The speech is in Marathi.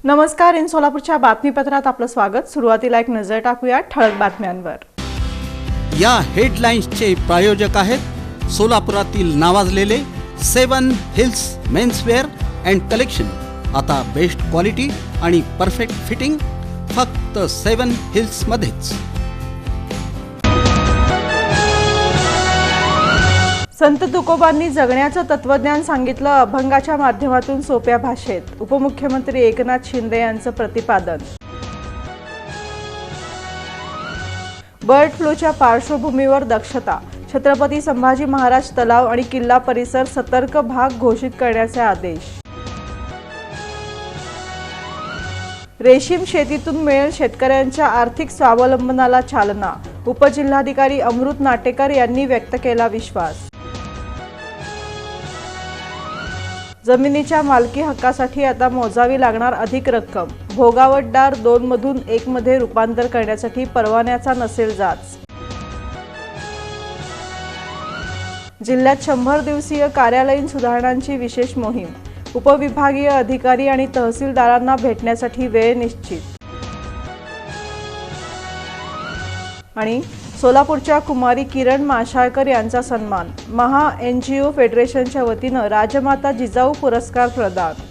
नमस्कार. इन सोलापूरच्या बातमीपत्रात आपलं स्वागत. सुरुवातीला एक नजर टाकूया ठळक बातम्यांवर. या हेडलाईन्सचे प्रायोजक आहेत सोलापुरातील नावाजलेले 7 हिल्स मेन्सवेअर अँड कलेक्शन. आता बेस्ट क्वालिटी आणि परफेक्ट फिटिंग फक्त 7 हिल्स मध्येच. संत तुकोबांनी जगण्याचं तत्वज्ञान सांगितलं. अभंगाच्या माध्यमातून सोप्या भाषेत. उपमुख्यमंत्री एकनाथ शिंदे यांचं प्रतिपादन. बर्ड फ्लूच्या पार्श्वभूमीवर दक्षता. छत्रपती संभाजी महाराज तलाव आणि किल्ला परिसर सतर्क भाग घोषित करण्याचे आदेश. रेशीम शेतीतून मिळेल शेतकऱ्यांच्या आर्थिक स्वावलंबनाला चालना. उपजिल्हाधिकारी अमृत नाटेकर यांनी व्यक्त केला विश्वास. जमिनीच्या मालकी हक्कासाठी आता मोजावी लागणार अधिक रक्कम. भोगावतदार 2 मधून 1 मध्ये रूपांतर करण्यासाठी परवान्याचा नसेल जाच. जिल्ह्यात 100 दिवसीय कार्यालयीन सुधारणांची विशेष मोहीम. उपविभागीय अधिकारी आणि तहसीलदारांना भेटण्यासाठी वेळ निश्चित. आणि सोलापूरच्या कुमारी किरण माशाळकर यांचा सन्मान. महा NGO फेडरेशनच्या वतीनं राजमाता जिजाऊ पुरस्कार प्रदान.